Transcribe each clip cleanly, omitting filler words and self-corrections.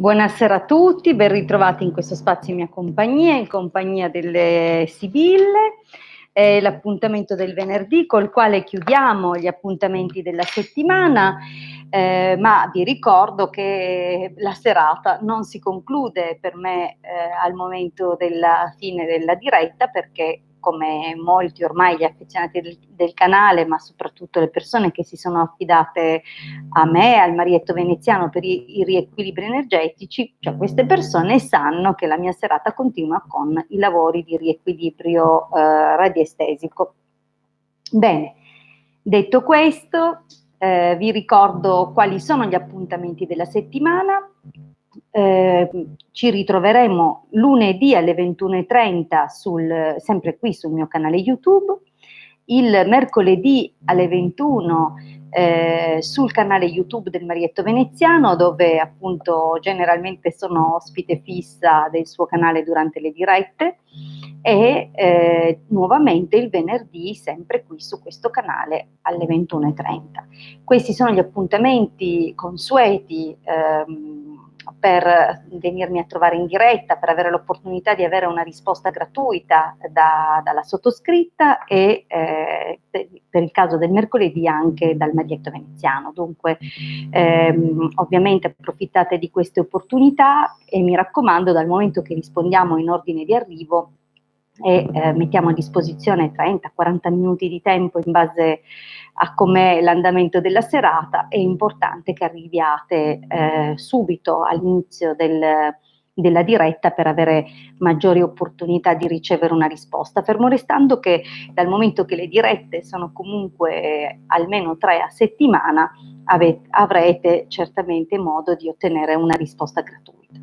Buonasera a tutti, ben ritrovati in questo spazio in compagnia delle Sibille. È l'appuntamento del venerdì col quale chiudiamo gli appuntamenti della settimana, ma vi ricordo che la serata non si conclude per me al momento della fine della diretta, perché come molti ormai gli affezionati del canale, ma soprattutto le persone che si sono affidate a me, al Marietto Veneziano per i riequilibri energetici, cioè queste persone sanno che la mia serata continua con i lavori di riequilibrio radiestesico. Bene, detto questo, vi ricordo quali sono gli appuntamenti della settimana. Ci ritroveremo lunedì alle 21:30 sempre qui sul mio canale YouTube, il mercoledì alle 21 sul canale YouTube del Marietto Veneziano, dove appunto generalmente sono ospite fissa del suo canale durante le dirette, e nuovamente il venerdì sempre qui su questo canale alle 21:30. Questi sono gli appuntamenti consueti per venirmi a trovare in diretta, per avere l'opportunità di avere una risposta gratuita dalla sottoscritta e per il caso del mercoledì anche dal Marietto Veneziano. Dunque ovviamente approfittate di queste opportunità e mi raccomando, dal momento che rispondiamo in ordine di arrivo e mettiamo a disposizione 30-40 minuti di tempo in base a com'è l'andamento della serata, è importante che arriviate subito all'inizio della diretta per avere maggiori opportunità di ricevere una risposta, fermo restando che dal momento che le dirette sono comunque almeno 3 a settimana, avrete certamente modo di ottenere una risposta gratuita.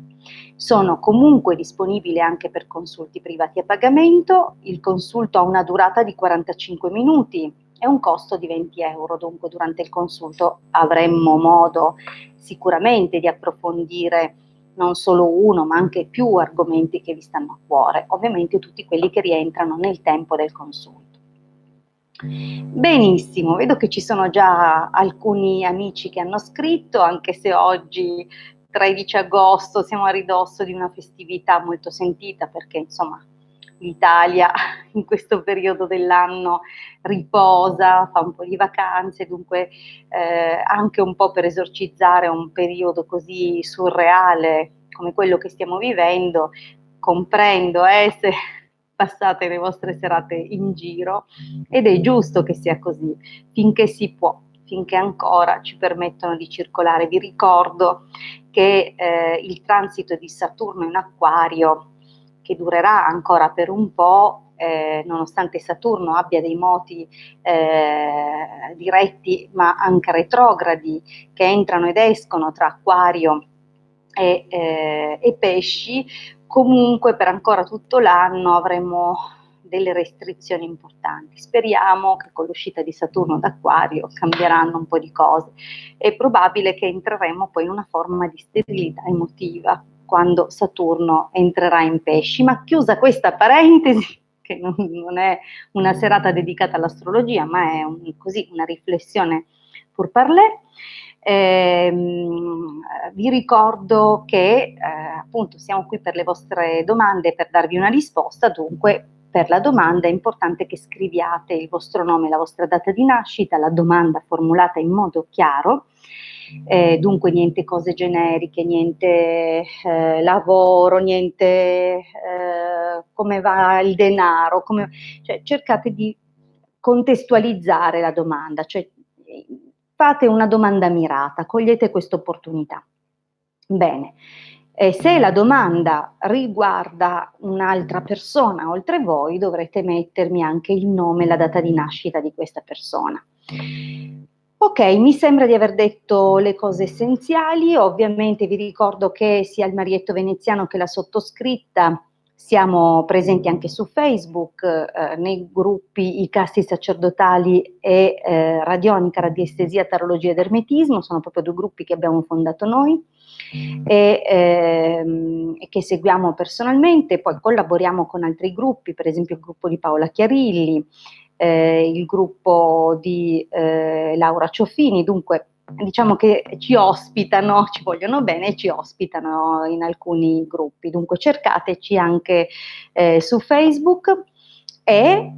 Sono comunque disponibile anche per consulti privati a pagamento. Il consulto ha una durata di 45 minuti e un costo di 20 euro, dunque durante il consulto avremmo modo sicuramente di approfondire non solo uno ma anche più argomenti che vi stanno a cuore, ovviamente tutti quelli che rientrano nel tempo del consulto. Benissimo, vedo che ci sono già alcuni amici che hanno scritto, anche se oggi 13 agosto siamo a ridosso di una festività molto sentita, perché insomma l'Italia in questo periodo dell'anno riposa, fa un po' di vacanze, dunque anche un po' per esorcizzare un periodo così surreale come quello che stiamo vivendo, comprendo se passate le vostre serate in giro, ed è giusto che sia così, finché si può, finché ancora ci permettono di circolare. Vi ricordo che il transito di Saturno in Acquario, che durerà ancora per un po', nonostante Saturno abbia dei moti diretti ma anche retrogradi che entrano ed escono tra Acquario e Pesci, comunque per ancora tutto l'anno avremo delle restrizioni importanti. Speriamo che con l'uscita di Saturno d'Acquario cambieranno un po' di cose. È probabile che entreremo poi in una forma di sterilità emotiva quando Saturno entrerà in Pesci. Ma chiusa questa parentesi, che non è una serata dedicata all'astrologia, ma è così una riflessione pour parler, vi ricordo che appunto siamo qui per le vostre domande, per darvi una risposta. Dunque per la domanda è importante che scriviate il vostro nome, la vostra data di nascita, la domanda formulata in modo chiaro, dunque niente cose generiche, niente lavoro, niente come va il denaro, cioè cercate di contestualizzare la domanda, cioè fate una domanda mirata, cogliete questa opportunità. Bene, se la domanda riguarda un'altra persona oltre voi, dovrete mettermi anche il nome e la data di nascita di questa persona. Ok, mi sembra di aver detto le cose essenziali. Ovviamente vi ricordo che sia il Marietto Veneziano che la sottoscritta siamo presenti anche su Facebook, nei gruppi I Casti Sacerdotali e Radionica, Radiestesia, Tarologia ed Ermetismo. Sono proprio 2 gruppi che abbiamo fondato noi e che seguiamo personalmente. Poi collaboriamo con altri gruppi, per esempio il gruppo di Paola Chiarilli, il gruppo di Laura Ciofini. Dunque diciamo che ci ospitano, ci vogliono bene e ci ospitano in alcuni gruppi. Dunque cercateci anche su Facebook e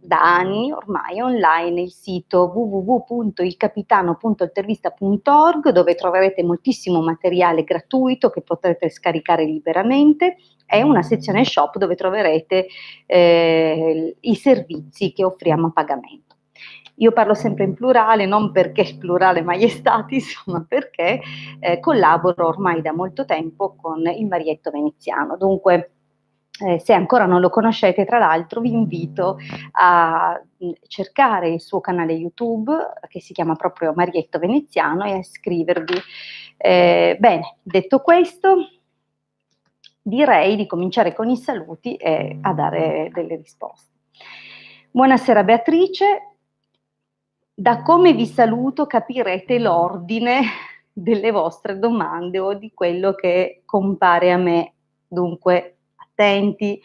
da anni ormai online il sito www.ilcapitano.intervista.org, dove troverete moltissimo materiale gratuito che potrete scaricare liberamente, e una sezione shop dove troverete i servizi che offriamo a pagamento. Io parlo sempre in plurale, non perché il plurale maiestatis, ma perché collaboro ormai da molto tempo con il Marietto Veneziano. Dunque, se ancora non lo conoscete, tra l'altro, vi invito a cercare il suo canale YouTube, che si chiama proprio Marietto Veneziano, e a iscrivervi. Bene, detto questo, direi di cominciare con i saluti e a dare delle risposte. Buonasera Beatrice. Da come vi saluto capirete l'ordine delle vostre domande o di quello che compare a me. Dunque, attenti.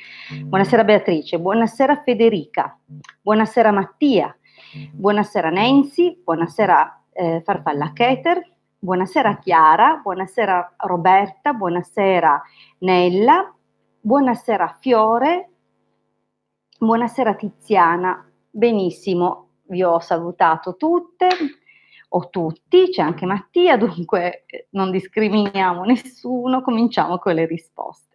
Buonasera Beatrice, buonasera Federica, buonasera Mattia, buonasera Nancy, buonasera Farfalla Keter, buonasera Chiara, buonasera Roberta, buonasera Nella, buonasera Fiore, buonasera Tiziana. Benissimo, vi ho salutato tutte o tutti, c'è anche Mattia, dunque non discriminiamo nessuno, cominciamo con le risposte.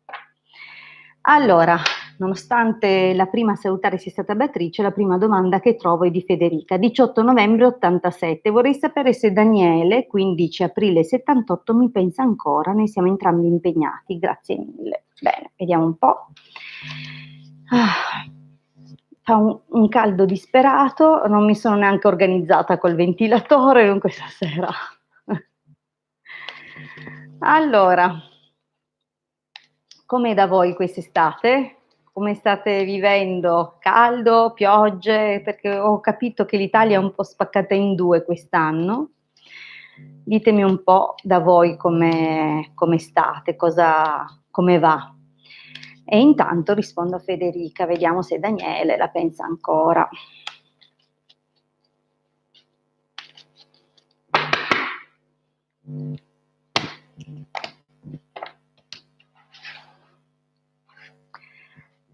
Allora, nonostante la prima a salutare sia stata Beatrice, la prima domanda che trovo è di Federica, 18 novembre 87. Vorrei sapere se Daniele, 15 aprile 78, mi pensa ancora, ne siamo entrambi impegnati, grazie mille. Bene, vediamo un po'. Fa un caldo disperato, non mi sono neanche organizzata col ventilatore questa sera. Allora, com'è da voi quest'estate? Come state vivendo? Caldo, piogge? Perché ho capito che l'Italia è un po' spaccata in due quest'anno. Ditemi un po' da voi come state, come va. E intanto rispondo a Federica, vediamo se Daniele la pensa ancora.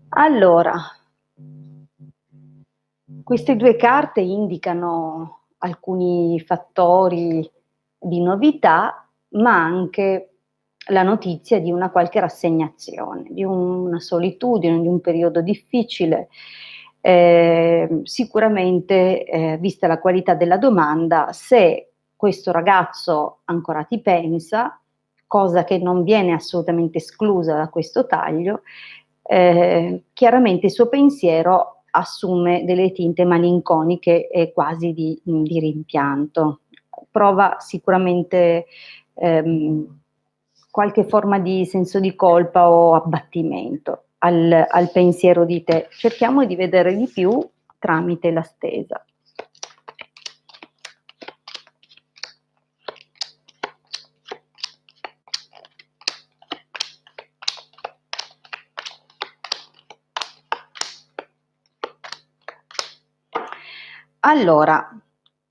Allora, queste due carte indicano alcuni fattori di novità, ma anche la notizia di una qualche rassegnazione, di una solitudine, di un periodo difficile. Sicuramente, vista la qualità della domanda, se questo ragazzo ancora ti pensa, cosa che non viene assolutamente esclusa da questo taglio, chiaramente il suo pensiero assume delle tinte malinconiche e quasi di rimpianto. Prova sicuramente qualche forma di senso di colpa o abbattimento al pensiero di te. Cerchiamo di vedere di più tramite la stesa. Allora,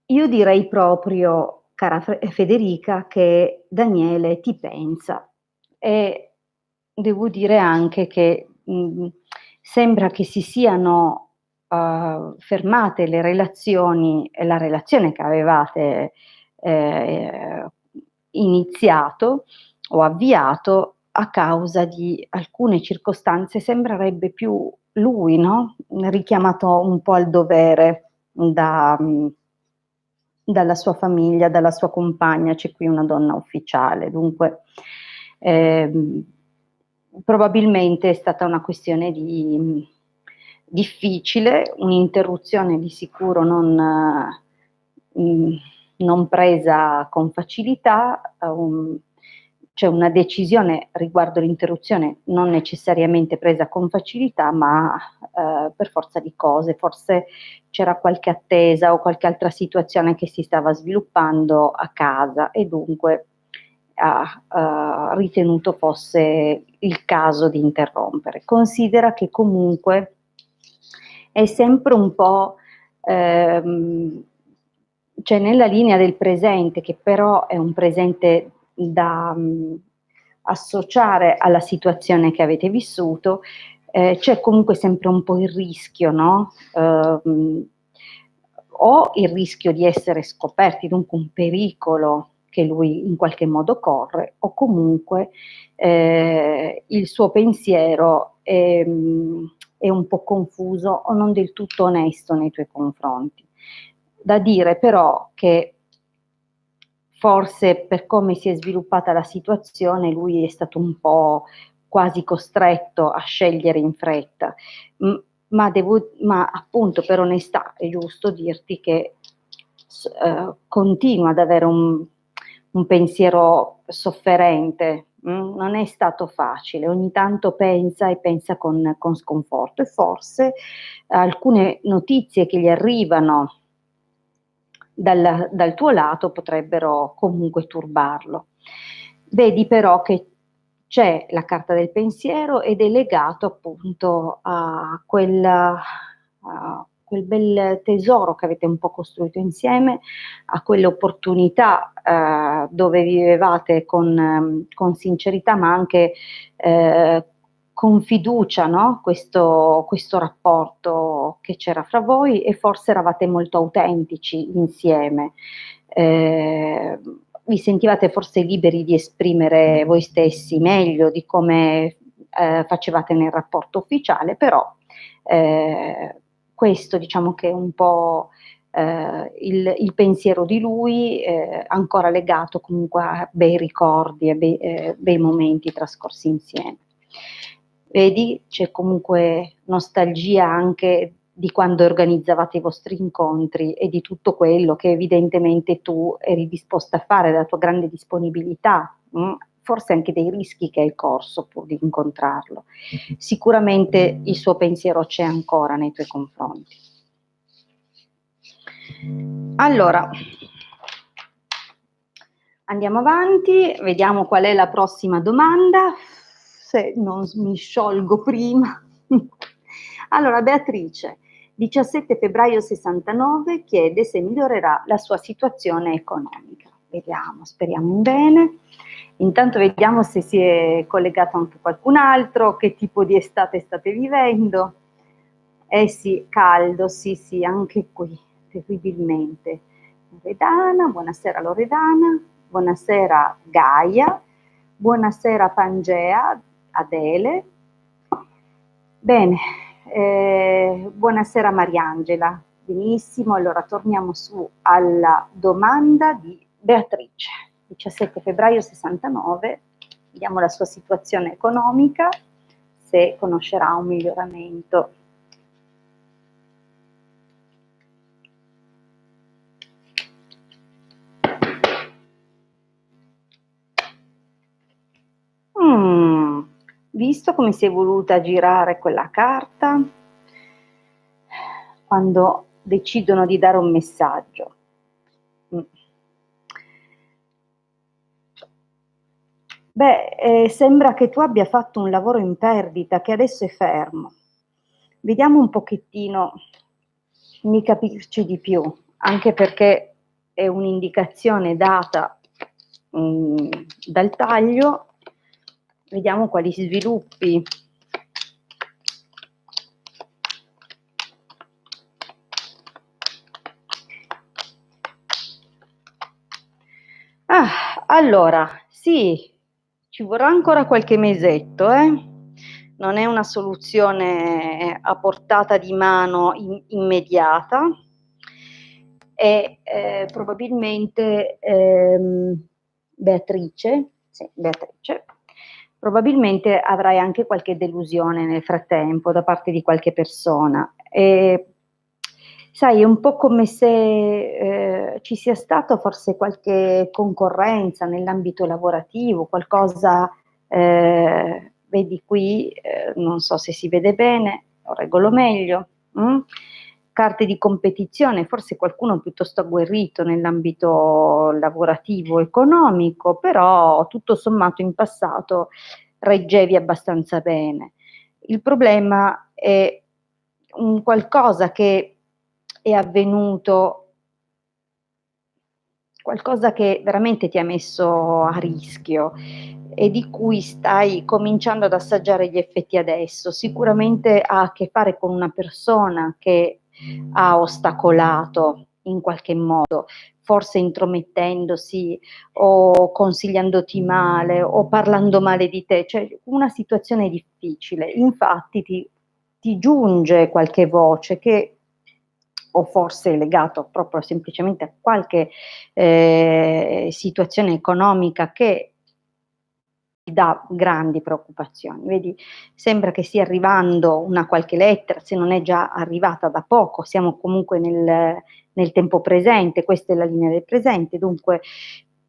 io direi proprio, cara Federica, che Daniele ti pensa, e devo dire anche che sembra che si siano fermate le relazioni, la relazione che avevate iniziato o avviato a causa di alcune circostanze. Sembrerebbe più lui, no? Richiamato un po' al dovere dalla sua famiglia, dalla sua compagna. C'è qui una donna ufficiale, dunque probabilmente è stata una questione difficile, un'interruzione di sicuro non presa con facilità, cioè una decisione riguardo l'interruzione non necessariamente presa con facilità, ma per forza di cose. Forse c'era qualche attesa o qualche altra situazione che si stava sviluppando a casa e dunque ha ritenuto fosse il caso di interrompere. Considera che comunque è sempre un po' cioè nella linea del presente, che però è un presente da associare alla situazione che avete vissuto, c'è comunque sempre un po' il rischio, no? O il rischio di essere scoperti, dunque un pericolo che lui in qualche modo corre, o comunque il suo pensiero è un po' confuso o non del tutto onesto nei tuoi confronti. Da dire però che forse per come si è sviluppata la situazione lui è stato un po' quasi costretto a scegliere in fretta, ma appunto per onestà è giusto dirti che continua ad avere un pensiero sofferente, non è stato facile, ogni tanto pensa e pensa con sconforto e forse alcune notizie che gli arrivano dal tuo lato potrebbero comunque turbarlo. Vedi però che c'è la carta del pensiero ed è legato appunto a quel bel tesoro che avete un po' costruito insieme, a quelle opportunità dove vivevate con sincerità ma anche con fiducia, no? Questo rapporto che c'era fra voi e forse eravate molto autentici insieme. Vi sentivate forse liberi di esprimere voi stessi meglio di come facevate nel rapporto ufficiale, però questo diciamo che è un po' il pensiero di lui, ancora legato comunque a bei ricordi e bei momenti trascorsi insieme. Vedi, c'è comunque nostalgia anche di quando organizzavate i vostri incontri e di tutto quello che evidentemente tu eri disposta a fare, la tua grande disponibilità, forse anche dei rischi che hai corso pur di incontrarlo. Sicuramente il suo pensiero c'è ancora nei tuoi confronti. Allora, andiamo avanti, vediamo qual è la prossima domanda, se non mi sciolgo prima. Allora, Beatrice, 17 febbraio 69, chiede se migliorerà la sua situazione economica. Vediamo, speriamo in bene. Intanto vediamo se si è collegato anche qualcun altro, che tipo di estate state vivendo. Eh sì, caldo, sì, sì, anche qui, terribilmente. Loredana, buonasera Loredana, buonasera Gaia, buonasera Pangea, Adele. Bene, buonasera Mariangela. Benissimo, allora torniamo su alla domanda di Beatrice. 17 febbraio 69, vediamo la sua situazione economica, se conoscerà un miglioramento. Visto come si è voluta girare quella carta, quando decidono di dare un messaggio. Beh, sembra che tu abbia fatto un lavoro in perdita, che adesso è fermo. Vediamo un pochettino di capirci di più, anche perché è un'indicazione data dal taglio. Vediamo quali sviluppi allora, sì, ci vorrà ancora qualche mesetto, non è una soluzione a portata di mano immediata e probabilmente Beatrice, probabilmente avrai anche qualche delusione nel frattempo da parte di qualche persona. Sai, è un po' come se ci sia stato forse qualche concorrenza nell'ambito lavorativo, qualcosa, vedi qui, non so se si vede bene, lo regolo meglio, carte di competizione, forse qualcuno piuttosto agguerrito nell'ambito lavorativo, economico, però tutto sommato in passato reggevi abbastanza bene. Il problema è un qualcosa che è avvenuto qualcosa che veramente ti ha messo a rischio e di cui stai cominciando ad assaggiare gli effetti adesso. Sicuramente ha a che fare con una persona che ha ostacolato in qualche modo, forse intromettendosi o consigliandoti male o parlando male di te, cioè una situazione difficile. Infatti ti giunge qualche voce che o forse è legato proprio semplicemente a qualche situazione economica che ti dà grandi preoccupazioni. Vedi, sembra che stia arrivando una qualche lettera, se non è già arrivata da poco, siamo comunque nel tempo presente, questa è la linea del presente, dunque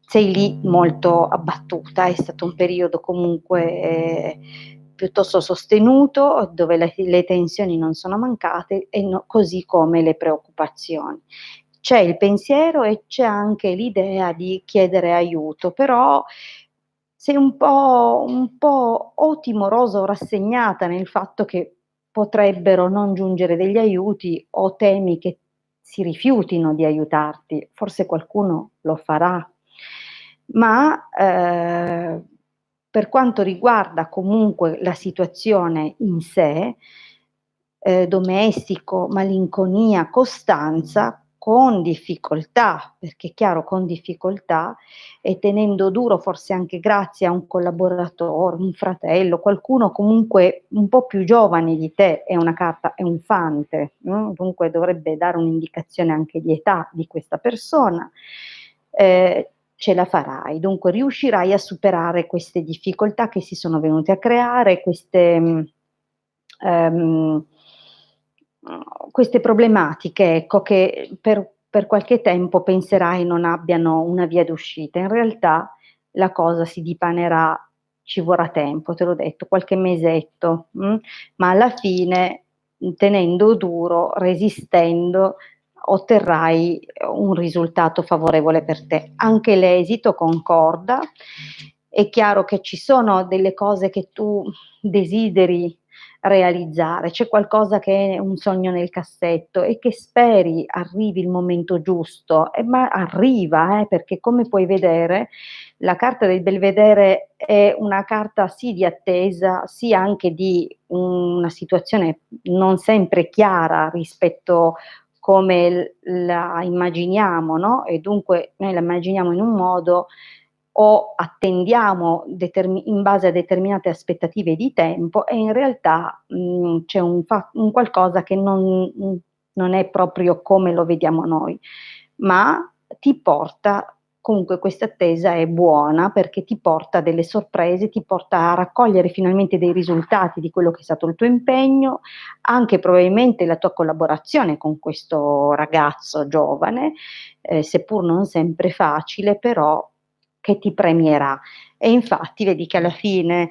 sei lì molto abbattuta, è stato un periodo comunque piuttosto sostenuto, dove le tensioni non sono mancate e così come le preoccupazioni. C'è il pensiero e c'è anche l'idea di chiedere aiuto, però sei un po' o timorosa o rassegnata nel fatto che potrebbero non giungere degli aiuti o temi che si rifiutino di aiutarti. Forse qualcuno lo farà, ma, per quanto riguarda comunque la situazione in sé, domestico, malinconia, costanza, con difficoltà, perché è chiaro con difficoltà e tenendo duro forse anche grazie a un collaboratore, un fratello, qualcuno comunque un po' più giovane di te, è una carta, è un fante, dunque dovrebbe dare un'indicazione anche di età di questa persona, ce la farai, dunque riuscirai a superare queste difficoltà che si sono venute a creare, ehm, queste problematiche, ecco, che per qualche tempo penserai non abbiano una via d'uscita. In realtà la cosa si dipanerà, ci vorrà tempo, te l'ho detto, qualche mesetto, ma alla fine, tenendo duro, resistendo, otterrai un risultato favorevole per te. Anche l'esito concorda. È chiaro che ci sono delle cose che tu desideri realizzare, c'è qualcosa che è un sogno nel cassetto e che speri arrivi il momento giusto, ma arriva, perché come puoi vedere la carta del Belvedere è una carta sì di attesa, sì anche di una situazione non sempre chiara rispetto come la immaginiamo, no? E dunque noi la immaginiamo in un modo o attendiamo in base a determinate aspettative di tempo e in realtà c'è un qualcosa che non è proprio come lo vediamo noi, ma ti porta comunque questa attesa è buona perché ti porta delle sorprese, ti porta a raccogliere finalmente dei risultati di quello che è stato il tuo impegno, anche probabilmente la tua collaborazione con questo ragazzo giovane, seppur non sempre facile, però che ti premierà. E infatti vedi che alla fine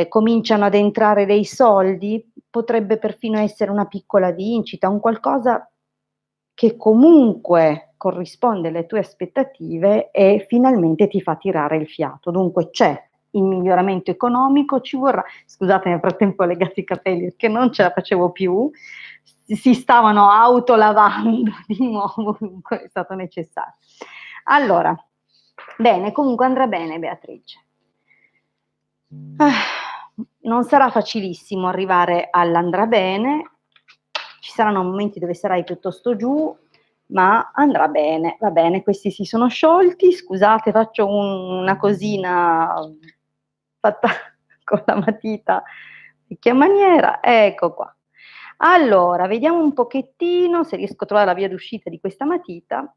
cominciano ad entrare dei soldi, potrebbe perfino essere una piccola vincita, un qualcosa che comunque corrisponde alle tue aspettative e finalmente ti fa tirare il fiato. Dunque c'è il miglioramento economico, ci vorrà, scusate nel frattempo ho legato i capelli perché non ce la facevo più, si stavano autolavando di nuovo, dunque è stato necessario. Allora, bene, comunque andrà bene Beatrice. Non sarà facilissimo arrivare all'andrà bene, ci saranno momenti dove sarai piuttosto giù, ma andrà bene, va bene, questi si sono sciolti, scusate faccio una cosina fatta con la matita, vecchia maniera, ecco qua. Allora, vediamo un pochettino se riesco a trovare la via d'uscita di questa matita.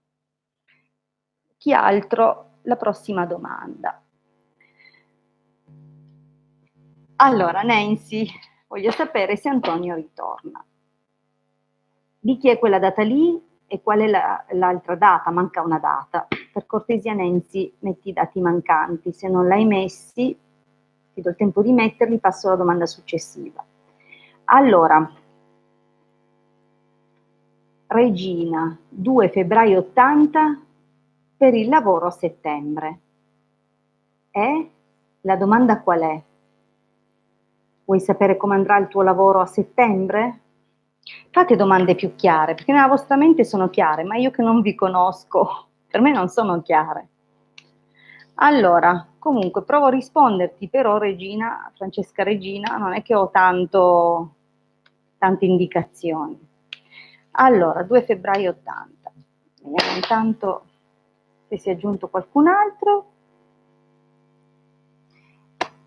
Chi altro? La prossima domanda. Allora, Nancy, voglio sapere se Antonio ritorna. Di chi è quella data lì e qual è l'altra data? Manca una data. Per cortesia, Nancy, metti i dati mancanti. Se non l'hai messi, ti do il tempo di metterli, passo alla domanda successiva. Allora, Regina, 2 febbraio 80 per il lavoro a settembre. La domanda qual è? Vuoi sapere come andrà il tuo lavoro a settembre? Fate domande più chiare, perché nella vostra mente sono chiare, ma io che non vi conosco Per me non sono chiare. Allora, comunque provo a risponderti, però Regina, Francesca Regina, non è che ho tante indicazioni. Allora, 2 febbraio 80. Vediamo intanto se si è aggiunto qualcun altro.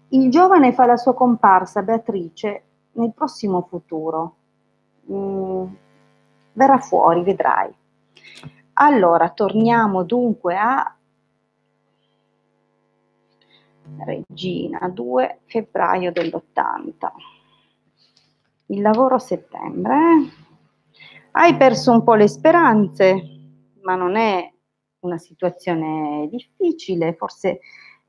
Il giovane fa la sua comparsa, Beatrice, nel prossimo futuro. Verrà fuori, vedrai. Allora, torniamo dunque a Regina, 2 febbraio dell'80. Il lavoro a settembre. Hai perso un po' le speranze, ma non è una situazione difficile, forse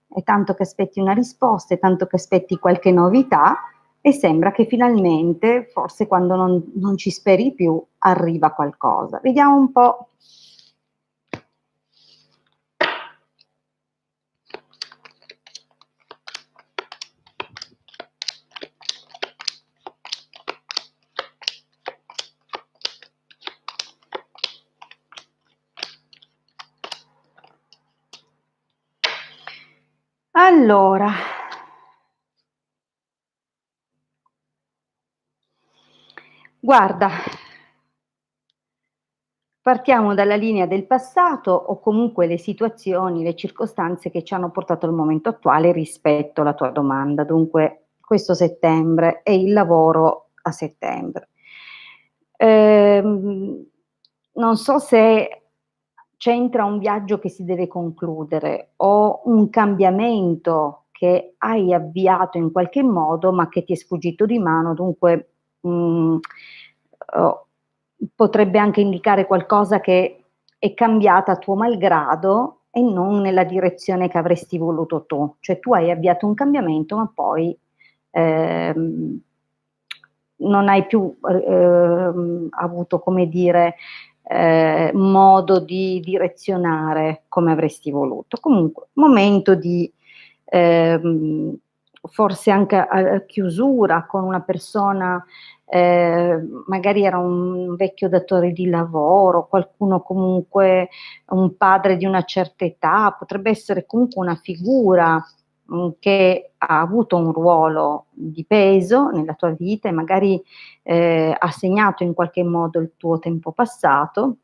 è tanto che aspetti una risposta, è tanto che aspetti qualche novità e sembra che finalmente, forse quando non ci speri più, arriva qualcosa. Vediamo un po'. Allora, guarda, partiamo dalla linea del passato o comunque le situazioni, le circostanze che ci hanno portato al momento attuale rispetto alla tua domanda. Dunque, questo settembre e il lavoro a settembre. Non so se c'entra un viaggio che si deve concludere o un cambiamento che hai avviato in qualche modo ma che ti è sfuggito di mano, dunque oh, potrebbe anche indicare qualcosa che è cambiata a tuo malgrado e non nella direzione che avresti voluto tu. Cioè tu hai avviato un cambiamento ma poi non hai più avuto, come dire, modo di direzionare come avresti voluto. Comunque, momento di forse anche a chiusura con una persona, magari era un vecchio datore di lavoro, qualcuno comunque, un padre di una certa età, potrebbe essere comunque una figura che ha avuto un ruolo di peso nella tua vita e magari ha segnato in qualche modo il tuo tempo passato.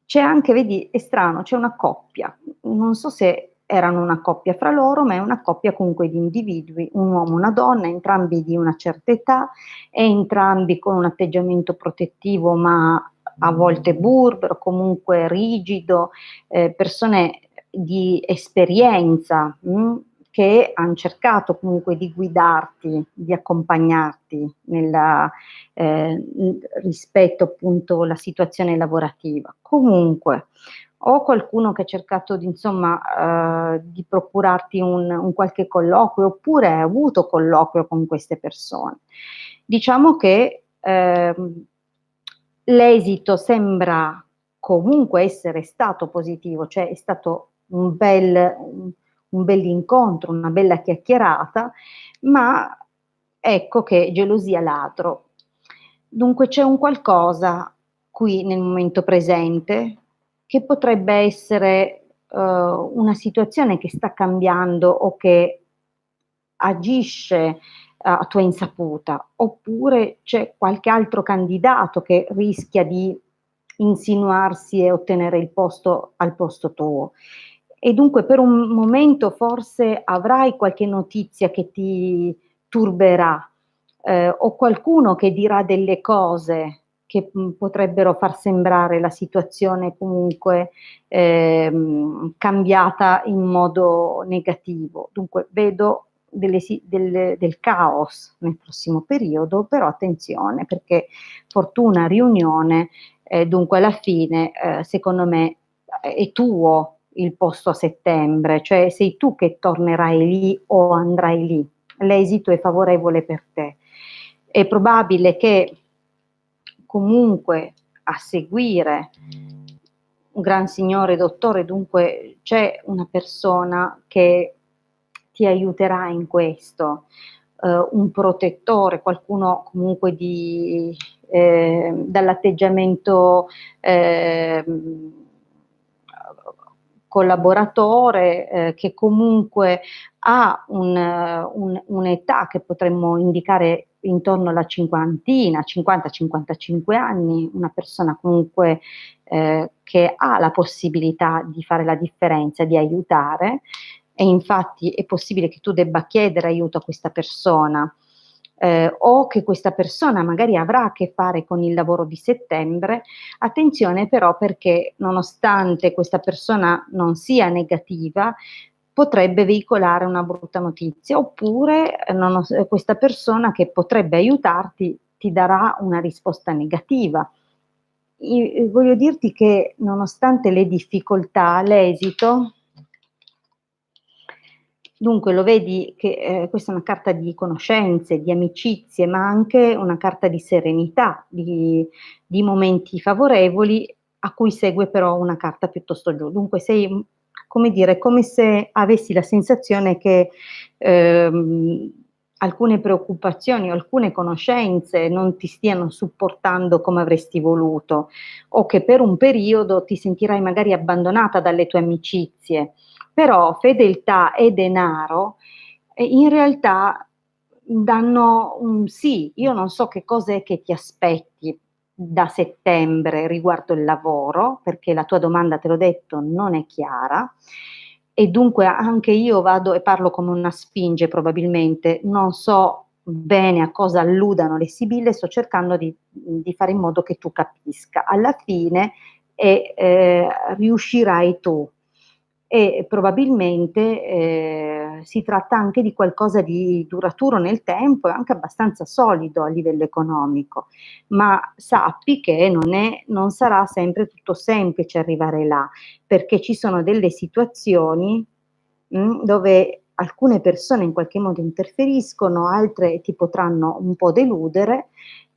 C'è anche, vedi, è strano, c'è una coppia, non so se erano una coppia fra loro, ma è una coppia comunque di individui, un uomo e una donna, entrambi di una certa età, e entrambi con un atteggiamento protettivo, ma a volte burbero, comunque rigido, persone di esperienza, che han cercato comunque di guidarti, di accompagnarti nella rispetto appunto alla situazione lavorativa. Comunque, o qualcuno che ha cercato di, insomma, di procurarti un qualche colloquio, oppure hai avuto colloquio con queste persone. Diciamo che l'esito sembra comunque essere stato positivo, cioè è stato un bell'incontro, una bella chiacchierata, ma ecco che gelosia ladro. Dunque c'è un qualcosa qui nel momento presente che potrebbe essere una situazione che sta cambiando o che agisce a tua insaputa, oppure c'è qualche altro candidato che rischia di insinuarsi e ottenere il posto al posto tuo. E dunque per un momento forse avrai qualche notizia che ti turberà, o qualcuno che dirà delle cose che potrebbero far sembrare la situazione comunque cambiata in modo negativo. Dunque vedo del caos nel prossimo periodo, però attenzione perché fortuna riunione, dunque alla fine secondo me è tuo il posto a settembre, cioè sei tu che tornerai lì o andrai lì, l'esito è favorevole per te. È probabile che comunque a seguire un gran signore dottore, dunque c'è una persona che ti aiuterà in questo, un protettore, qualcuno comunque dall'atteggiamento collaboratore che comunque ha un'età che potremmo indicare intorno alla cinquantina, 50-55 anni, una persona comunque che ha la possibilità di fare la differenza, di aiutare, e infatti è possibile che tu debba chiedere aiuto a questa persona, o che questa persona magari avrà a che fare con il lavoro di settembre. Attenzione però, perché nonostante questa persona non sia negativa, potrebbe veicolare una brutta notizia, oppure questa persona che potrebbe aiutarti ti darà una risposta negativa. Voglio dirti che nonostante le difficoltà, l'esito, dunque lo vedi che questa è una carta di conoscenze, di amicizie, ma anche una carta di serenità, di momenti favorevoli, a cui segue però una carta piuttosto giù. Dunque sei, come dire, come se avessi la sensazione che ehm, alcune preoccupazioni o alcune conoscenze non ti stiano supportando come avresti voluto, o che per un periodo ti sentirai magari abbandonata dalle tue amicizie. Però fedeltà e denaro in realtà danno un sì. Io non so che cos'è che ti aspetti da settembre riguardo il lavoro, perché la tua domanda, te l'ho detto, non è chiara, e dunque anche io vado e parlo come una sfinge probabilmente, non so bene a cosa alludano le sibille, sto cercando di fare in modo che tu capisca. Alla fine riuscirai tu, e probabilmente si tratta anche di qualcosa di duraturo nel tempo e anche abbastanza solido a livello economico, ma sappi che non sarà sempre tutto semplice arrivare là, perché ci sono delle situazioni dove alcune persone in qualche modo interferiscono, altre ti potranno un po' deludere,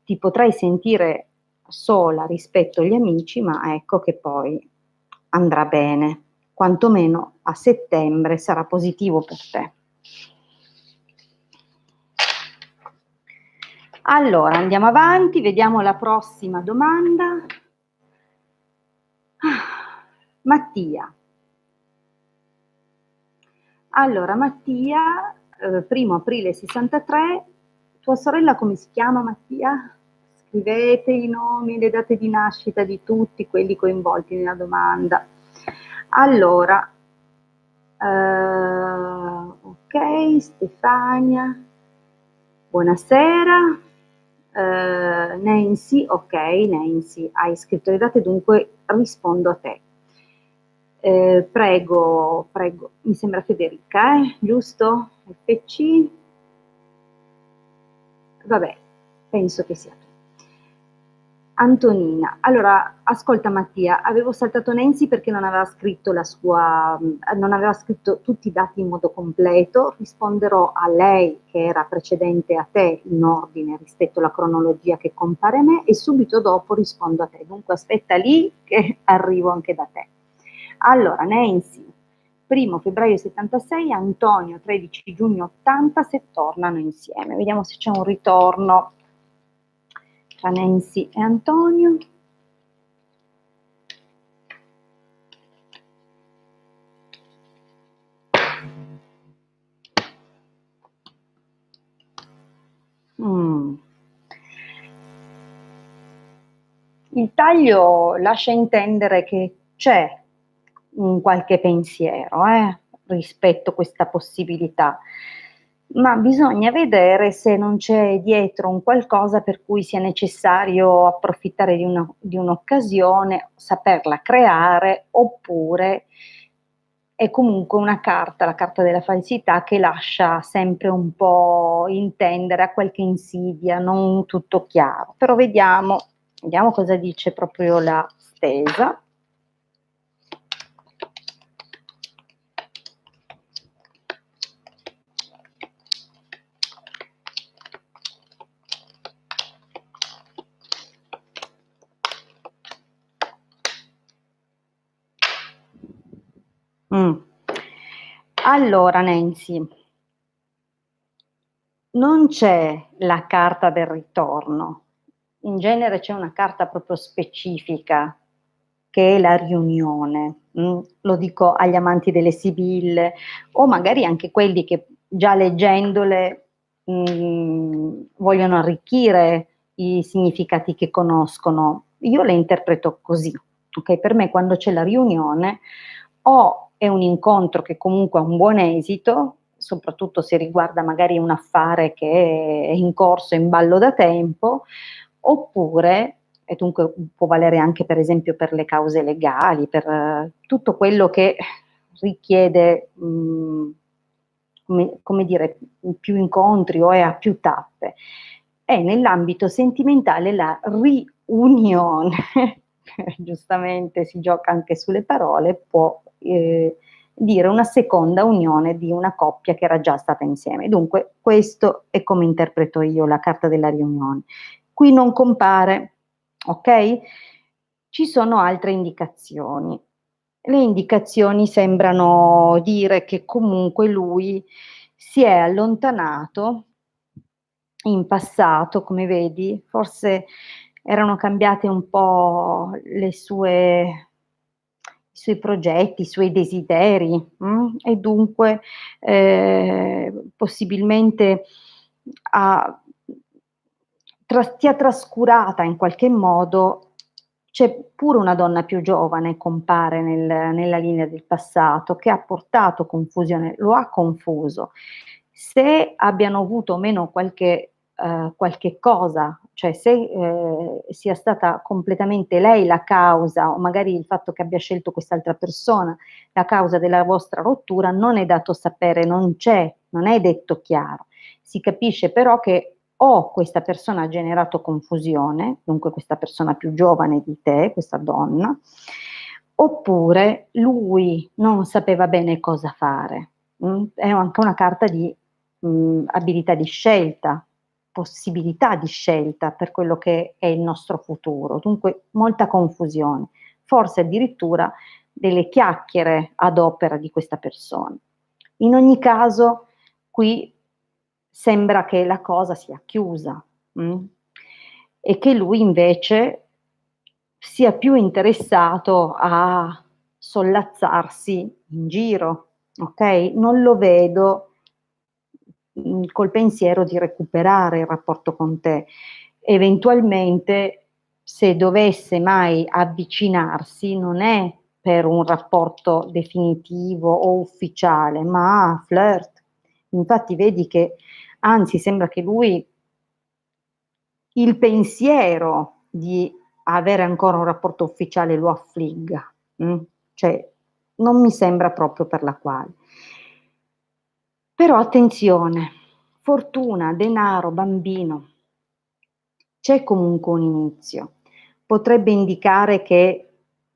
ti potrai sentire sola rispetto agli amici, ma ecco che poi andrà bene, quantomeno a settembre sarà positivo per te. Allora, andiamo avanti, vediamo la prossima domanda. Mattia. Allora, Mattia, 1° aprile 63, tua sorella come si chiama, Mattia? Scrivete i nomi, le date di nascita di tutti quelli coinvolti nella domanda. Allora, ok, Stefania, buonasera. Nancy, ok, Nancy, hai scritto le date, dunque rispondo a te. Prego, mi sembra Federica, giusto? FC? Vabbè, penso che sia tu. Antonina, allora ascolta Mattia, avevo saltato Nancy perché non aveva scritto non aveva scritto tutti i dati in modo completo, risponderò a lei che era precedente a te in ordine rispetto alla cronologia che compare a me, e subito dopo rispondo a te, dunque aspetta lì che arrivo anche da te. Allora, Nancy, 1° febbraio 76, Antonio 13 giugno 80, se tornano insieme. Vediamo se c'è un ritorno tra Nancy e Antonio. Il taglio lascia intendere che c'è un qualche pensiero rispetto a questa possibilità, ma bisogna vedere se non c'è dietro un qualcosa per cui sia necessario approfittare di un'occasione, saperla creare, oppure è comunque una carta, la carta della falsità, che lascia sempre un po' intendere a qualche insidia, non tutto chiaro. Però vediamo cosa dice proprio la stesa. Allora, Nancy, non c'è la carta del ritorno. In genere c'è una carta proprio specifica che è la riunione. Lo dico agli amanti delle sibille o magari anche quelli che già leggendole vogliono arricchire i significati che conoscono. Io le interpreto così, ok? Per me quando c'è la riunione o è un incontro che comunque ha un buon esito, soprattutto se riguarda magari un affare che è in corso, in ballo da tempo, oppure, e dunque può valere anche per esempio per le cause legali, per tutto quello che richiede, come dire, più incontri o è a più tappe. È nell'ambito sentimentale la riunione, giustamente si gioca anche sulle parole, può dire una seconda unione di una coppia che era già stata insieme. Dunque, questo è come interpreto io la carta della riunione. Qui non compare, ok? Ci sono altre indicazioni. Le indicazioni sembrano dire che comunque lui si è allontanato in passato, come vedi, forse erano cambiate un po' i suoi progetti, i suoi desideri, e dunque possibilmente ha ti ha trascurata in qualche modo. C'è pure una donna più giovane, compare nella linea del passato, che ha portato confusione, lo ha confuso. Se abbiano avuto o meno qualche cosa, cioè se sia stata completamente lei la causa, o magari il fatto che abbia scelto quest'altra persona, la causa della vostra rottura, non è dato sapere, non c'è, non è detto chiaro. Si capisce però che o questa persona ha generato confusione, dunque questa persona più giovane di te, questa donna, oppure lui non sapeva bene cosa fare. È anche una carta di abilità di scelta, possibilità di scelta per quello che è il nostro futuro. Dunque molta confusione, forse addirittura delle chiacchiere ad opera di questa persona. In ogni caso, qui sembra che la cosa sia chiusa, e che lui invece sia più interessato a sollazzarsi in giro, ok? Non lo vedo col pensiero di recuperare il rapporto con te. Eventualmente, se dovesse mai avvicinarsi, non è per un rapporto definitivo o ufficiale, ma flirt. Infatti vedi che, anzi, sembra che lui il pensiero di avere ancora un rapporto ufficiale lo affligga, cioè non mi sembra proprio per la quale. Però attenzione, fortuna, denaro, bambino, c'è comunque un inizio. Potrebbe indicare che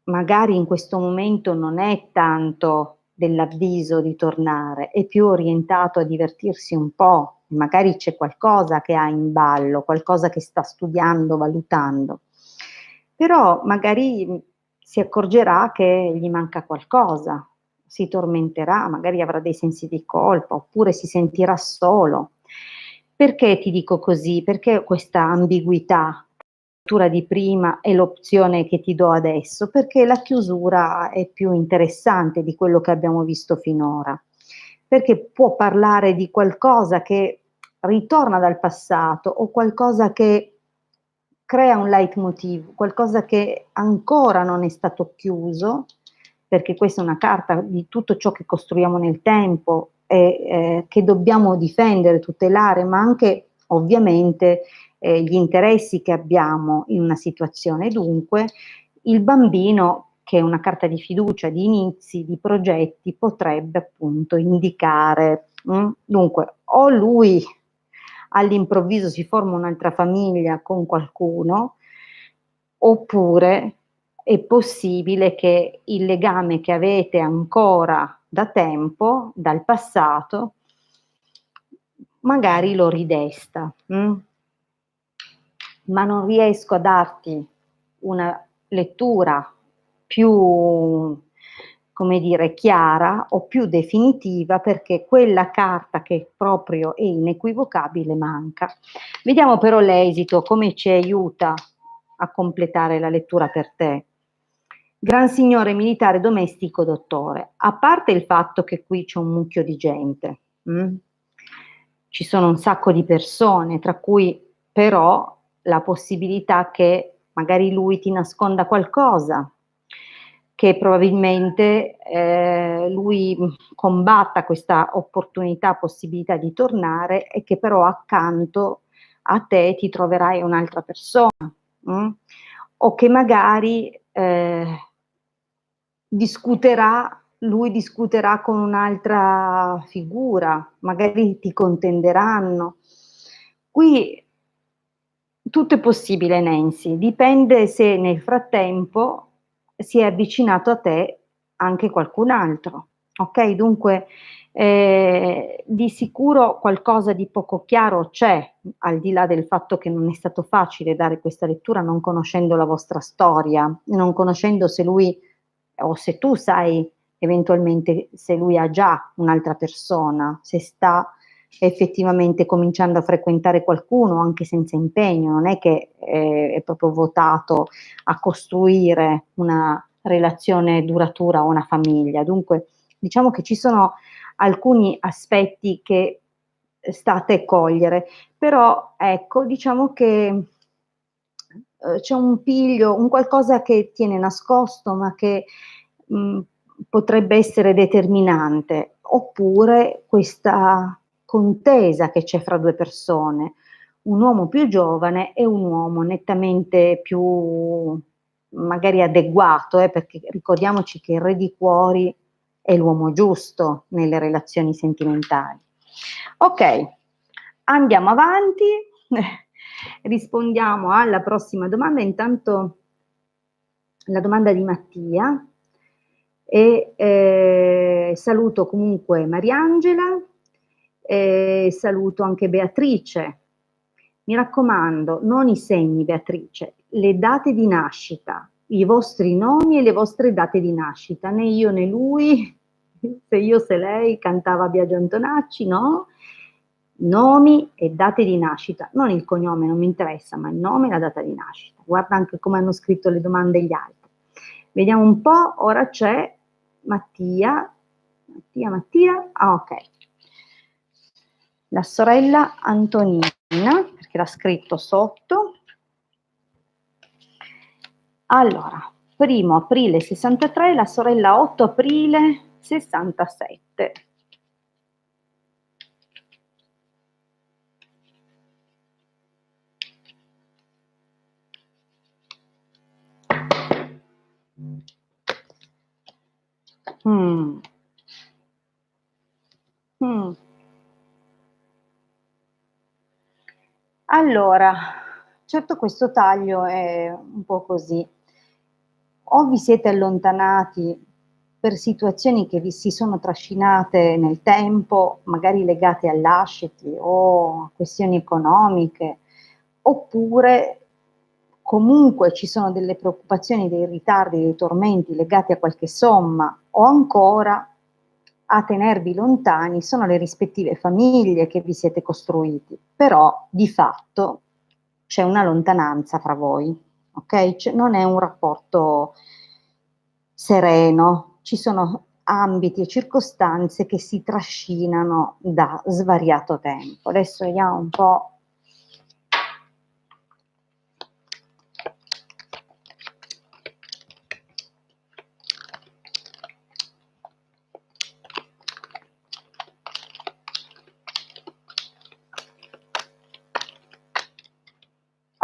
magari in questo momento non è tanto dell'avviso di tornare, è più orientato a divertirsi un po', magari c'è qualcosa che ha in ballo, qualcosa che sta studiando, valutando. Però magari si accorgerà che gli manca qualcosa, si tormenterà, magari avrà dei sensi di colpa, oppure si sentirà solo. Perché ti dico così? Perché questa ambiguità? Lettura di prima e l'opzione che ti do adesso, perché la chiusura è più interessante di quello che abbiamo visto finora, perché può parlare di qualcosa che ritorna dal passato o qualcosa che crea un leitmotiv, qualcosa che ancora non è stato chiuso, perché questa è una carta di tutto ciò che costruiamo nel tempo e che dobbiamo difendere, tutelare, ma anche ovviamente gli interessi che abbiamo in una situazione. Dunque, il bambino, che è una carta di fiducia, di inizi, di progetti, potrebbe appunto indicare. Dunque, o lui all'improvviso si forma un'altra famiglia con qualcuno, oppure è possibile che il legame che avete ancora da tempo, dal passato, magari lo ridesta. Ma non riesco a darti una lettura più, come dire, chiara o più definitiva, perché quella carta che proprio è inequivocabile manca. Vediamo però l'esito, come ci aiuta a completare la lettura per te. Gran signore militare domestico dottore, a parte il fatto che qui c'è un mucchio di gente, ci sono un sacco di persone, tra cui però la possibilità che magari lui ti nasconda qualcosa, che probabilmente lui combatta questa opportunità, possibilità di tornare e che però accanto a te ti troverai un'altra persona, o che magari lui discuterà con un'altra figura, magari ti contenderanno. Qui tutto è possibile, Nancy, dipende se nel frattempo si è avvicinato a te anche qualcun altro, ok? Dunque, di sicuro qualcosa di poco chiaro c'è, al di là del fatto che non è stato facile dare questa lettura non conoscendo la vostra storia, non conoscendo se lui o se tu sai eventualmente se lui ha già un'altra persona, se sta effettivamente cominciando a frequentare qualcuno anche senza impegno, non è che è proprio votato a costruire una relazione duratura o una famiglia. Dunque, diciamo che ci sono alcuni aspetti che state a cogliere, però ecco, diciamo che c'è un piglio, un qualcosa che tiene nascosto, ma che potrebbe essere determinante, oppure questa contesa che c'è fra due persone, un uomo più giovane e un uomo nettamente più magari adeguato, perché ricordiamoci che il re di cuori è l'uomo giusto nelle relazioni sentimentali. Ok, andiamo avanti, rispondiamo alla prossima domanda. Intanto la domanda di Mattia e saluto comunque Mariangela, saluto anche Beatrice. Mi raccomando, non i segni, Beatrice, le date di nascita, i vostri nomi e le vostre date di nascita, né io né lui, se io se lei, cantava Biagio Antonacci, no? Nomi e date di nascita, non il cognome, non mi interessa, ma il nome e la data di nascita. Guarda anche come hanno scritto le domande gli altri. Vediamo un po', ora c'è Mattia, ah ok, la sorella Antonina, perché l'ha scritto sotto. Allora, 1° aprile 63, la sorella 8 aprile 67. Mm. Mm. Allora, certo questo taglio è un po' così. O vi siete allontanati per situazioni che vi si sono trascinate nel tempo, magari legate a lasciti o a questioni economiche, oppure comunque ci sono delle preoccupazioni, dei ritardi, dei tormenti legati a qualche somma, o ancora a tenervi lontani sono le rispettive famiglie che vi siete costruiti, però di fatto c'è una lontananza fra voi, ok? Non è un rapporto sereno, ci sono ambiti e circostanze che si trascinano da svariato tempo. Adesso vediamo un po'.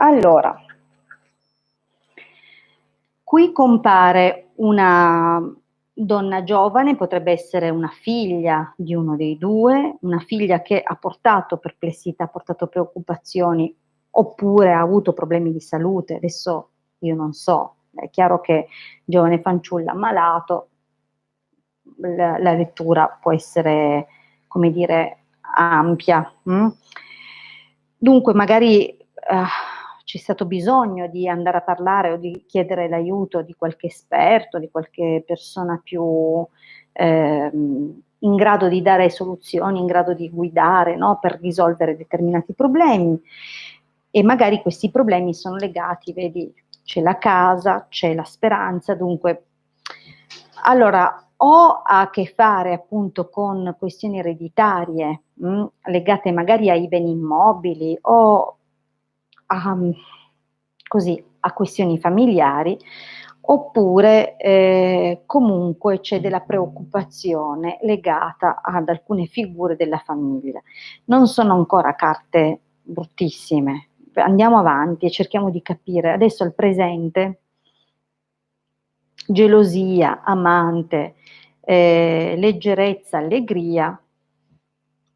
Allora, qui compare una donna giovane, potrebbe essere una figlia di uno dei due, una figlia che ha portato perplessità, ha portato preoccupazioni, oppure ha avuto problemi di salute. Adesso io non so, è chiaro che giovane fanciulla ammalato, la lettura può essere, come dire, ampia. Dunque, magari c'è stato bisogno di andare a parlare o di chiedere l'aiuto di qualche esperto, di qualche persona più in grado di dare soluzioni, in grado di guidare, no, per risolvere determinati problemi. E magari questi problemi sono legati, vedi, c'è la casa, c'è la speranza, dunque Allora, o ha a che fare appunto con questioni ereditarie, legate magari ai beni immobili o a così, a questioni familiari, oppure, comunque c'è della preoccupazione legata ad alcune figure della famiglia. Non sono ancora carte bruttissime. Andiamo avanti e cerchiamo di capire. Adesso al presente gelosia, amante, leggerezza, allegria,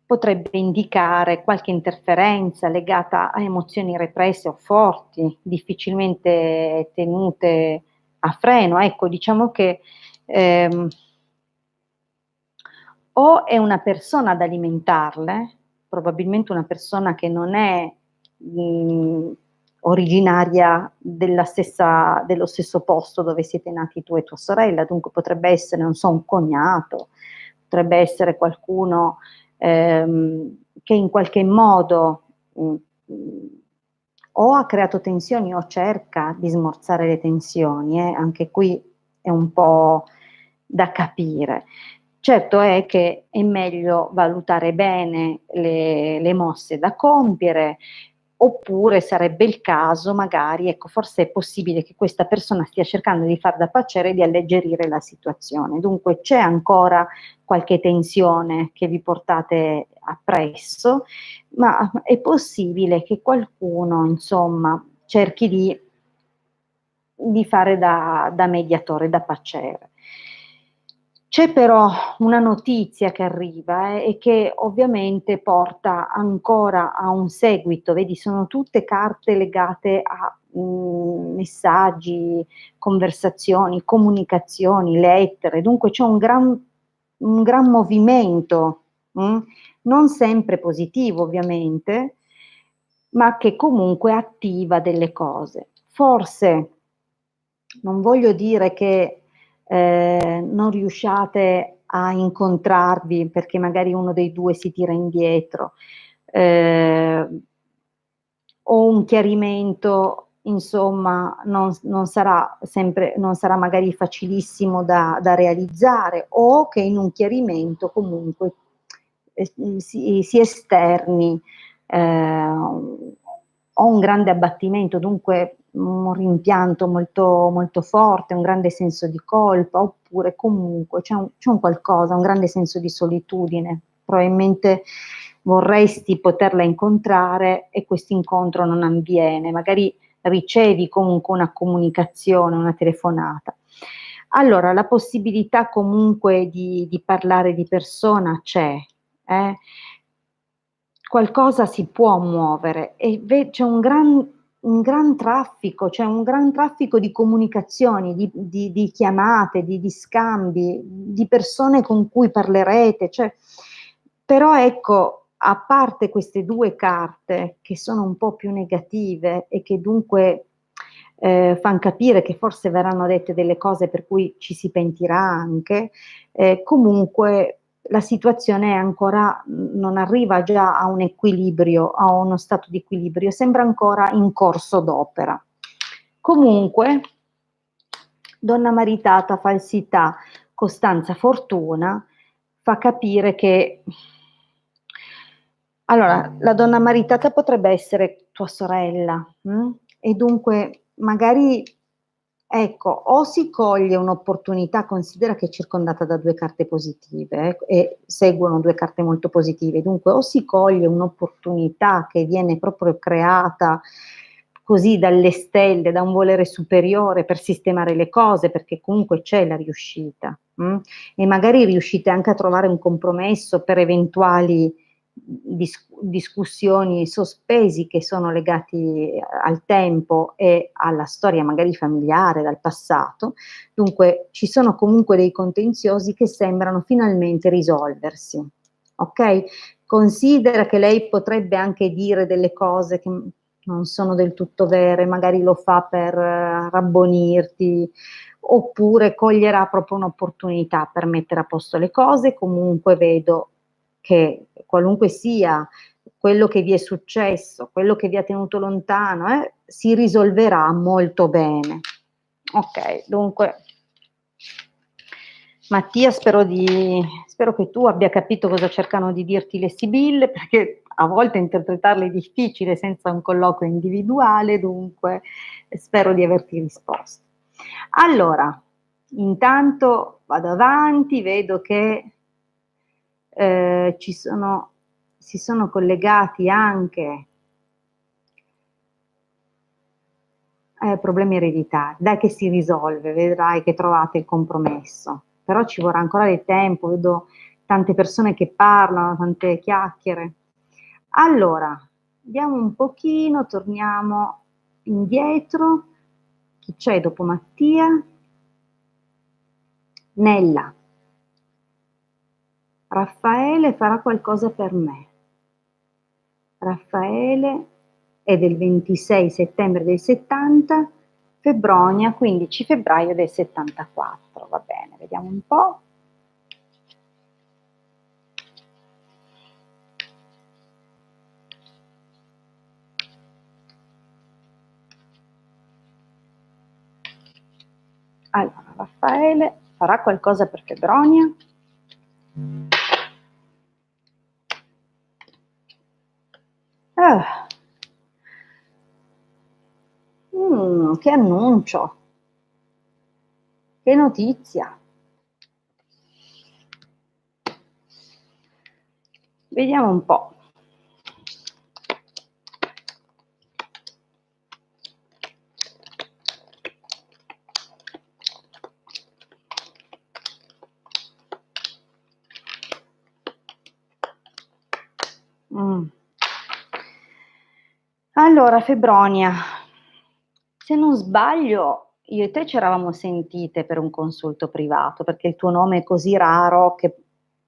potrebbe indicare qualche interferenza legata a emozioni represse o forti, difficilmente tenute a freno. Ecco, diciamo che, o è una persona ad alimentarle, probabilmente una persona che non è, originaria dello stesso posto dove siete nati tu e tua sorella, dunque potrebbe essere, non so, un cognato, potrebbe essere qualcuno, che in qualche modo, o ha creato tensioni o cerca di smorzare le tensioni, anche qui è un po' da capire. Certo è che è meglio valutare bene le mosse da compiere, oppure sarebbe il caso magari, ecco, forse è possibile che questa persona stia cercando di far da paciere e di alleggerire la situazione. Dunque c'è ancora qualche tensione che vi portate appresso, ma è possibile che qualcuno, insomma, cerchi di fare da mediatore, da paciere. C'è però una notizia che arriva, e che ovviamente porta ancora a un seguito, vedi, sono tutte carte legate a, messaggi, conversazioni, comunicazioni, lettere, dunque c'è un gran movimento, non sempre positivo ovviamente, ma che comunque attiva delle cose. Forse non voglio dire che non riusciate a incontrarvi perché magari uno dei 2 si tira indietro, o un chiarimento, insomma, non sarà sempre, non sarà magari facilissimo da realizzare, o che in un chiarimento comunque si esterni o un grande abbattimento, dunque un rimpianto molto, molto forte, un grande senso di colpa, oppure comunque c'è un qualcosa, un grande senso di solitudine. Probabilmente vorresti poterla incontrare e questo incontro non avviene, magari ricevi comunque una comunicazione, una telefonata. Allora, la possibilità comunque di parlare di persona c'è, eh? Qualcosa si può muovere e c'è un gran traffico, c'è un gran traffico di comunicazioni, di chiamate, di scambi, di persone con cui parlerete, cioè, però ecco, a parte queste 2 carte che sono un po' più negative e che dunque fan capire che forse verranno dette delle cose per cui ci si pentirà anche, comunque la situazione è ancora, non arriva già a un equilibrio, a uno stato di equilibrio, sembra ancora in corso d'opera. Comunque, donna maritata, falsità, costanza, fortuna, fa capire che allora, la donna maritata potrebbe essere tua sorella, e dunque magari, ecco, o si coglie un'opportunità, considera che è circondata da 2 carte positive, e seguono 2 carte molto positive, dunque o si coglie un'opportunità che viene proprio creata così dalle stelle, da un volere superiore per sistemare le cose, perché comunque c'è la riuscita, e magari riuscite anche a trovare un compromesso per eventuali discussioni sospesi che sono legati al tempo e alla storia magari familiare, dal passato. Dunque ci sono comunque dei contenziosi che sembrano finalmente risolversi, ok? Considera che lei potrebbe anche dire delle cose che non sono del tutto vere, magari lo fa per rabbonirti, oppure coglierà proprio un'opportunità per mettere a posto le cose. Comunque vedo che qualunque sia quello che vi è successo, quello che vi ha tenuto lontano, si risolverà molto bene. Ok, dunque Mattia, spero che tu abbia capito cosa cercano di dirti le sibille, perché a volte interpretarle è difficile senza un colloquio individuale, dunque spero di averti risposto. Allora, intanto vado avanti, vedo che si sono collegati anche problemi ereditari. Dai che si risolve, vedrai che trovate il compromesso, però ci vorrà ancora del tempo, vedo tante persone che parlano, tante chiacchiere. Allora, vediamo un pochino, torniamo indietro. Chi c'è dopo Mattia? Nella. Raffaele farà qualcosa per me. Raffaele è del 26 settembre del 70, Febronia 15 febbraio del 74. Va bene, vediamo un po'. Allora, Raffaele farà qualcosa per Febronia. Che annuncio, che notizia. Vediamo un po'. Allora, Febronia, se non sbaglio, io e te ci eravamo sentite per un consulto privato, perché il tuo nome è così raro che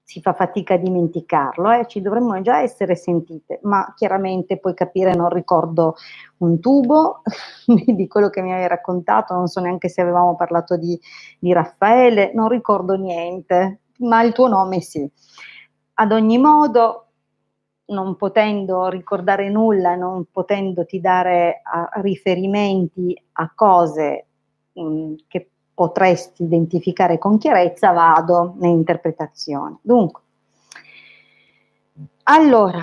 si fa fatica a dimenticarlo, ci dovremmo già essere sentite, ma chiaramente puoi capire, non ricordo un tubo di quello che mi avevi raccontato, non so neanche se avevamo parlato di Raffaele, non ricordo niente, ma il tuo nome sì. Ad ogni modo, non potendo ricordare nulla, non potendoti dare riferimenti a cose che potresti identificare con chiarezza, vado nell'interpretazione. Dunque, allora,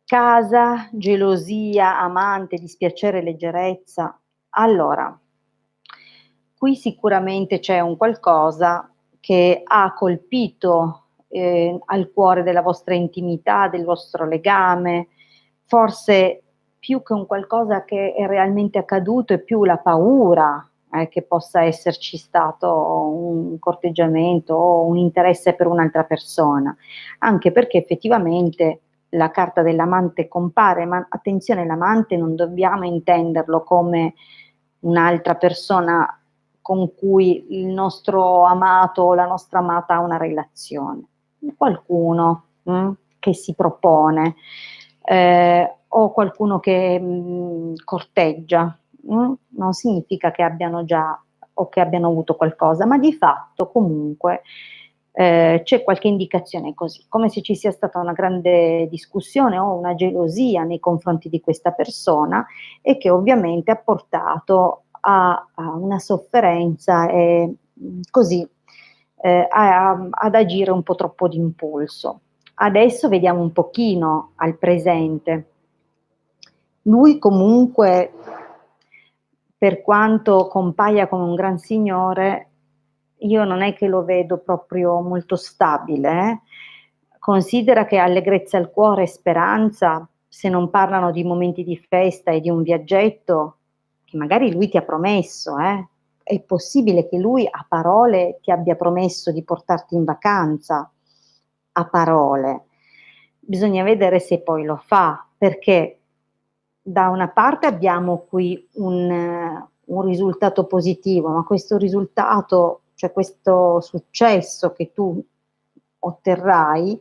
casa, gelosia, amante, dispiacere, leggerezza. Allora, qui sicuramente c'è un qualcosa che ha colpito al cuore della vostra intimità, del vostro legame, forse più che un qualcosa che è realmente accaduto, è più la paura che possa esserci stato un corteggiamento o un interesse per un'altra persona, anche perché effettivamente la carta dell'amante compare, ma attenzione, l'amante non dobbiamo intenderlo come un'altra persona con cui il nostro amato o la nostra amata ha una relazione, qualcuno che si propone o qualcuno che corteggia, non significa che abbiano già o che abbiano avuto qualcosa, ma di fatto comunque c'è qualche indicazione così, come se ci sia stata una grande discussione o una gelosia nei confronti di questa persona e che ovviamente ha portato a una sofferenza e così ad agire un po' troppo d'impulso. Adesso vediamo un pochino al presente. Lui comunque, per quanto compaia come un gran signore, io non è che lo vedo proprio molto stabile. Considera che allegrezza al cuore e speranza, se non parlano di momenti di festa e di un viaggetto che magari lui ti ha promesso, è possibile che lui a parole ti abbia promesso di portarti in vacanza, a parole. Bisogna vedere se poi lo fa, perché da una parte abbiamo qui un risultato positivo, ma questo risultato, cioè questo successo che tu otterrai,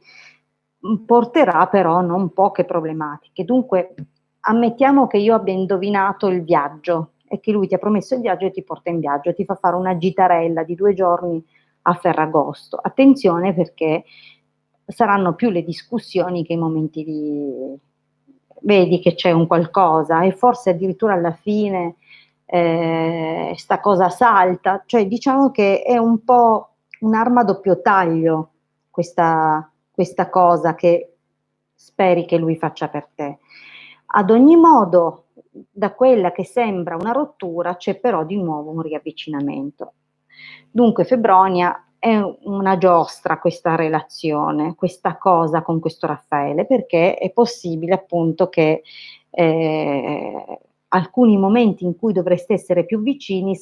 porterà però non poche problematiche. Dunque, ammettiamo che io abbia indovinato il viaggio e che lui ti ha promesso il viaggio e ti porta in viaggio, ti fa fare una gitarella di 2 giorni a Ferragosto. Attenzione, perché saranno più le discussioni che i momenti di vedi che c'è un qualcosa e forse addirittura alla fine sta cosa salta, cioè diciamo che è un po' un'arma a doppio taglio questa cosa che speri che lui faccia per te. Ad ogni modo, da quella che sembra una rottura c'è però di nuovo un riavvicinamento. Dunque Febronia è una giostra questa relazione, questa cosa con questo Raffaele, perché è possibile appunto che alcuni momenti in cui dovreste essere più vicini,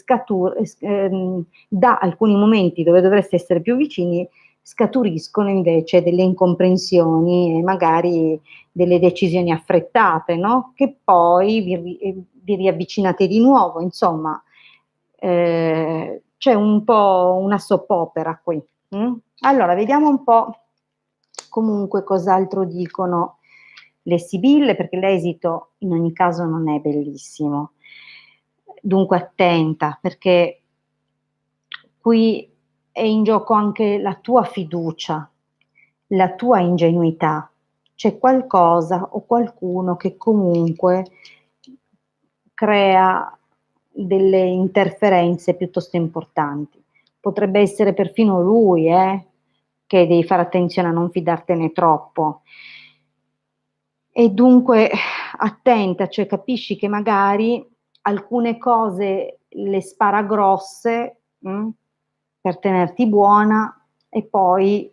da alcuni momenti dove dovreste essere più vicini, scaturiscono invece delle incomprensioni e magari delle decisioni affrettate, no? Che poi vi riavvicinate di nuovo, insomma, c'è un po' una soppopera qui. Allora, vediamo un po' comunque cos'altro dicono le sibille, perché l'esito in ogni caso non è bellissimo. Dunque attenta, perché qui è in gioco anche la tua fiducia, la tua ingenuità. C'è qualcosa o qualcuno che comunque crea delle interferenze piuttosto importanti. Potrebbe essere perfino lui, che devi fare attenzione a non fidartene troppo. E dunque attenta, cioè capisci che magari alcune cose le spara grosse per tenerti buona e poi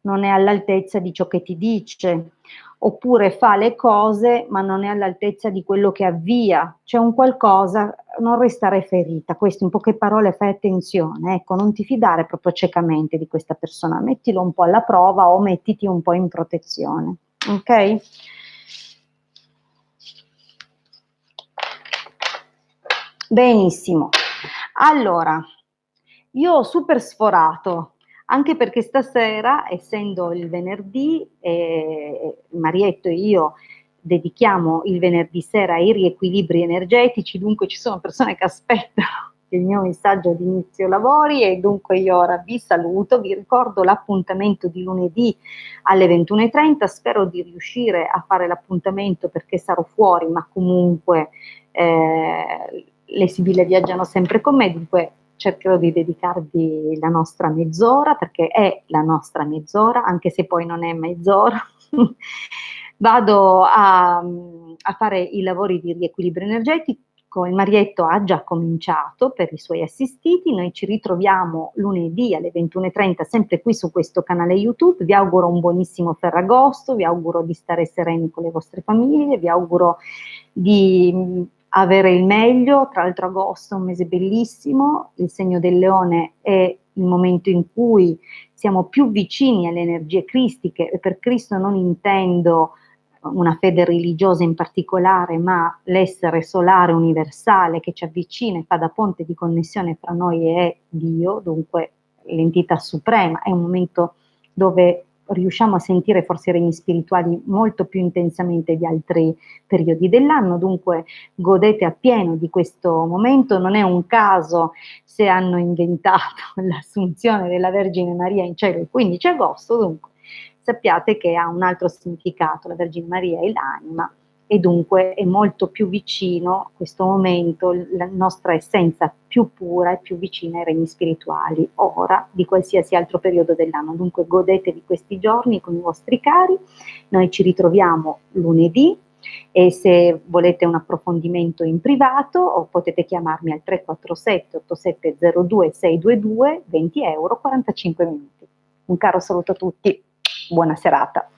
non è all'altezza di ciò che ti dice, oppure fa le cose ma non è all'altezza di quello che avvia, c'è un qualcosa, non restare ferita, questo in poche parole fai attenzione, ecco, non ti fidare proprio ciecamente di questa persona, mettilo un po' alla prova o mettiti un po' in protezione, ok? Benissimo, allora, io ho super sforato, anche perché stasera, essendo il venerdì, Marietto e io dedichiamo il venerdì sera ai riequilibri energetici, dunque ci sono persone che aspettano il mio messaggio di inizio lavori e dunque io ora vi saluto, vi ricordo l'appuntamento di lunedì alle 21:30, spero di riuscire a fare l'appuntamento perché sarò fuori, ma comunque le sibille viaggiano sempre con me, dunque cercherò di dedicarvi la nostra mezz'ora, perché è la nostra mezz'ora, anche se poi non è mezz'ora. Vado a fare i lavori di riequilibrio energetico, il Marietto ha già cominciato per i suoi assistiti, noi ci ritroviamo lunedì alle 21:30 sempre qui su questo canale YouTube, vi auguro un buonissimo Ferragosto, vi auguro di stare sereni con le vostre famiglie, vi auguro di avere il meglio, tra l'altro agosto è un mese bellissimo, il segno del leone è il momento in cui siamo più vicini alle energie cristiche e per Cristo non intendo una fede religiosa in particolare, ma l'essere solare universale che ci avvicina e fa da ponte di connessione fra noi e Dio, dunque l'entità suprema, è un momento dove riusciamo a sentire forse i regni spirituali molto più intensamente di altri periodi dell'anno, dunque godete appieno di questo momento, non è un caso se hanno inventato l'assunzione della Vergine Maria in cielo il 15 agosto, dunque sappiate che ha un altro significato, la Vergine Maria è l'anima e dunque è molto più vicino questo momento, la nostra essenza più pura e più vicina ai regni spirituali, ora di qualsiasi altro periodo dell'anno. Dunque godete di questi giorni con i vostri cari, noi ci ritroviamo lunedì e se volete un approfondimento in privato o potete chiamarmi al 347 8702 622, 20 euro, 45 minuti. Un caro saluto a tutti, buona serata.